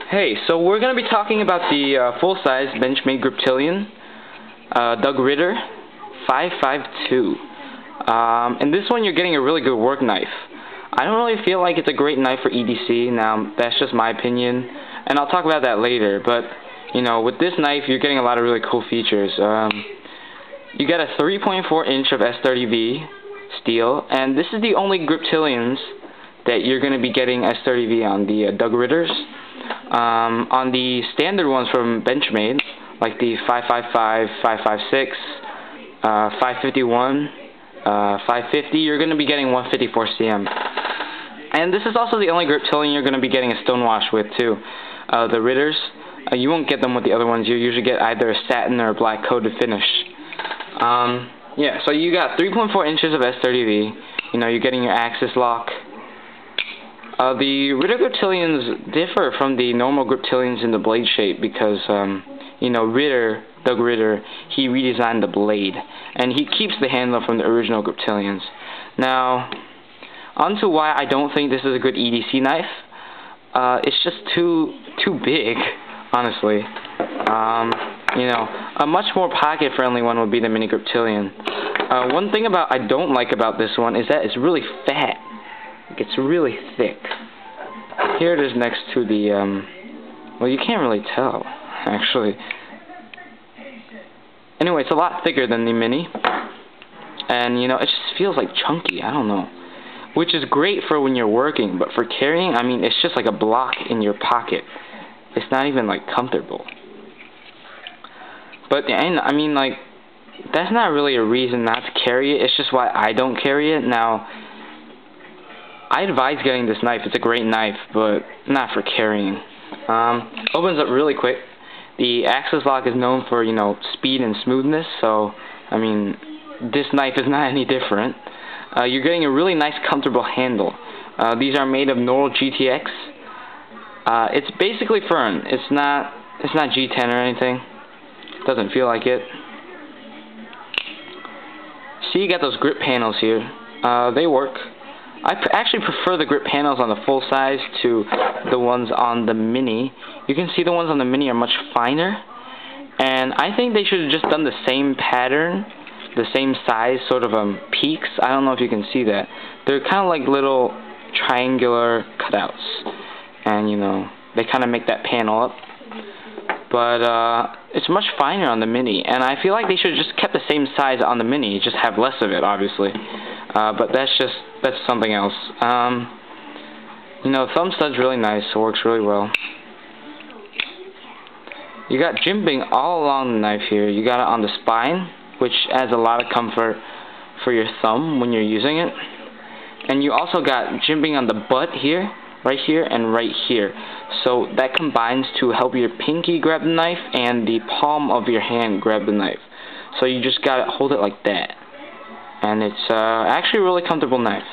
Hey, so we're going to be talking about the full-size Benchmade Griptilian Ritter 552. And this one you're getting a really good work knife. I don't really feel like it's a great knife for EDC. Now, that's just my opinion, and I'll talk about that later. But, you know, with this knife, you're getting a lot of really cool features. You got a 3.4 inch of S30V steel, and this is the only Griptilians that you're going to be getting S30V on, the Ritters. On the standard ones from Benchmade, like the 555, 556, 551, 550, you're going to be getting 154 cm. And this is also the only Griptilian you're going to be getting a stonewash with too. The Ritters, you won't get them with the other ones. You usually get either a satin or a black coated finish. Yeah, so you got 3.4 inches of S30V. You know, you're getting your axis lock. The Ritter Griptilians differ from the normal Griptilians in the blade shape because, you know, Ritter, he redesigned the blade, and he keeps the handle from the original Griptilians. Now, onto why I don't think this is a good EDC knife. It's just too big, honestly. You know, a much more pocket-friendly one would be the Mini Griptilian. One thing I don't like about this one is that it's really fat. It's really thick. Here it is next to the, well, you can't really tell, actually. Anyway, it's a lot thicker than the Mini. And, you know, it just feels like chunky, I don't know. Which is great for when you're working, but for carrying, I mean, it's just like a block in your pocket. It's not even, like, comfortable. But, and, I mean, like, that's not really a reason not to carry it. It's just why I don't carry it. Now, I advise getting this knife. It's a great knife, but not for carrying. Opens up really quick. The axis lock is known for, you know, speed and smoothness, so, I mean, this knife is not any different. You're getting a really nice, comfortable handle. These are made of Norol GTX. It's basically Fern. It's not G10 or anything. Doesn't feel like it. See, you got those grip panels here. They work. I actually prefer the grip panels on the full size to the ones on the Mini. You can see the ones on the Mini are much finer, and I think they should have just done the same pattern, the same size sort of peaks. I don't know if you can see that. They're kind of like little triangular cutouts, and you know, they kind of make that panel up. But it's much finer on the Mini, and I feel like they should have just kept the same size on the Mini, just have less of it, obviously. But that's something else. You know, thumb stud's really nice, it works really well. You got jimping all along the knife here. You got it on the spine, which adds a lot of comfort for your thumb when you're using it. And you also got jimping on the butt here, right here, and right here. So that combines to help your pinky grab the knife and the palm of your hand grab the knife. So you just gotta hold it like that. And it's actually a really comfortable knife.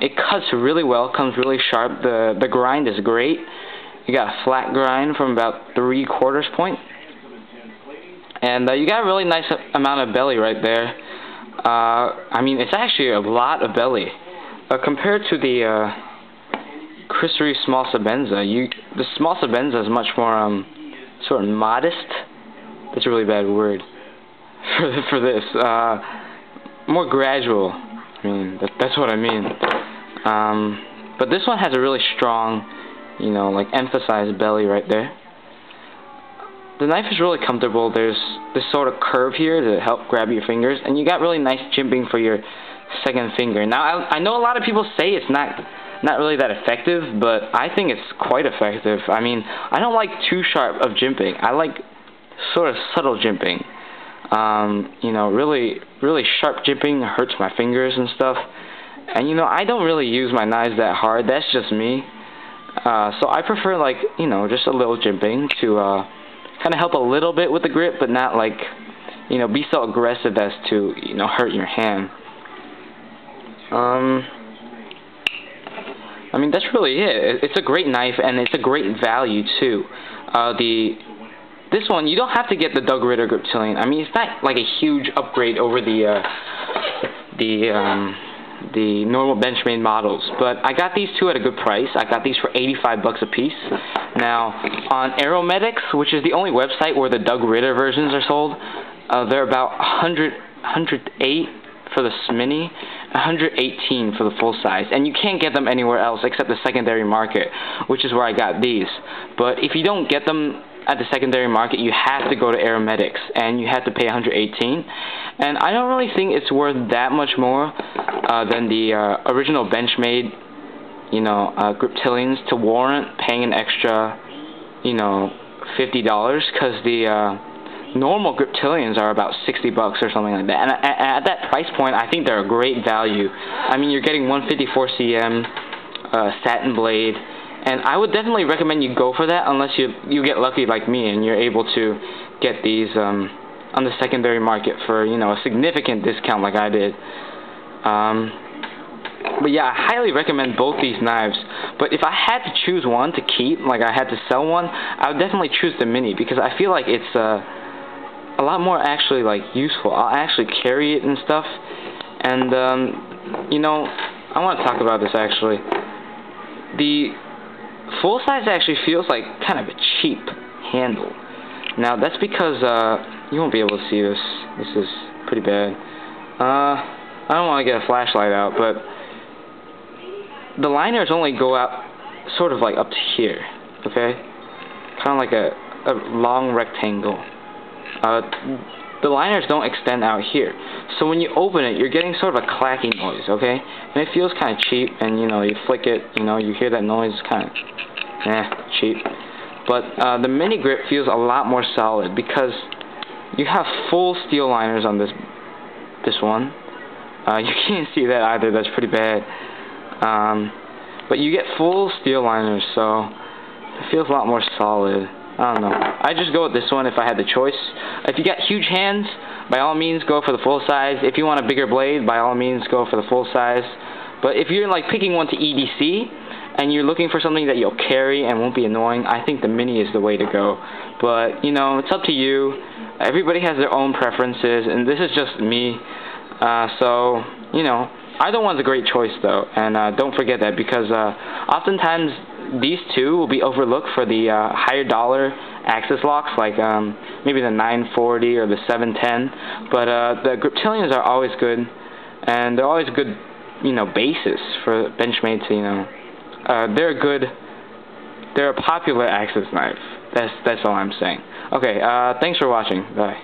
It cuts really well, comes really sharp. The grind is great. You got a flat grind from about 3/4 point. And you got a really nice amount of belly right there. I mean, it's actually a lot of belly. Compared to the Chris Reeve Small Sabenza, the Small Sabenza is much more sort of modest. That's a really bad word for this. More gradual. I mean, that's what I mean. But this one has a really strong, you know, like emphasized belly right there. The knife is really comfortable. There's this sort of curve here to help grab your fingers, and you got really nice jimping for your second finger. Now, I know a lot of people say it's not really that effective, but I think it's quite effective. I mean, I don't like too sharp of jimping. I like sort of subtle jimping. You know, really sharp jimping hurts my fingers and stuff. And, you know, I don't really use my knives that hard. That's just me. So I prefer, like, you know, just a little jimping to kind of help a little bit with the grip, but not, like, you know, be so aggressive as to, you know, hurt your hand. I mean, that's really it. It's a great knife, and it's a great value, too. This one, you don't have to get the Ritter Griptilian. I mean, it's not like a huge upgrade over the the normal Benchmade models. But I got these two at a good price. I got these for 85 bucks a piece. Now, on Aromedics, which is the only website where the Doug Ritter versions are sold, they're about 108 for the mini, 118 for the full size, and you can't get them anywhere else except the secondary market, which is where I got these. But if you don't get them at the secondary market, you have to go to Aromedics, and you have to pay 118. And I don't really think it's worth that much more than the original Benchmade, Griptilians to warrant paying an extra, $50, because the normal Griptilians are about 60 bucks or something like that. And at that price point, I think they're a great value. I mean, you're getting 154 cm satin blade, and I would definitely recommend you go for that unless you get lucky like me and you're able to get these on the secondary market for a significant discount like I did. But yeah, I highly recommend both these knives. But if I had to choose one to keep, like I had to sell one, I would definitely choose the mini, because I feel like it's a lot more actually useful. I'll actually carry it and stuff. And I want to talk about this actually. The full size actually feels like kind of a cheap handle. Now that's because you won't be able to see this. This is pretty bad. I don't want to get a flashlight out, but the liners only go out sort of up to here, okay? Kind of like a long rectangle. The liners don't extend out here. So when you open it, you're getting sort of a clacking noise, okay? And it feels kind of cheap, and you flick it, you hear that noise, kind of cheap. But the mini grip feels a lot more solid because you have full steel liners on this one. You can't see that either, that's pretty bad. But you get full steel liners, so it feels a lot more solid. I don't know. I just go with this one if I had the choice. If you got huge hands, by all means go for the full size. If you want a bigger blade, by all means go for the full size. But if you're picking one to EDC and you're looking for something that you'll carry and won't be annoying, I think the mini is the way to go. But it's up to you. Everybody has their own preferences, and this is just me. So either one's a great choice though, and don't forget that, because oftentimes these two will be overlooked for the higher dollar axis locks, like maybe the 940 or the 710. But the Griptilians are always good, and they're always good, basis for Benchmade to, they're a popular axis knife. That's all I'm saying. Okay, thanks for watching. Bye.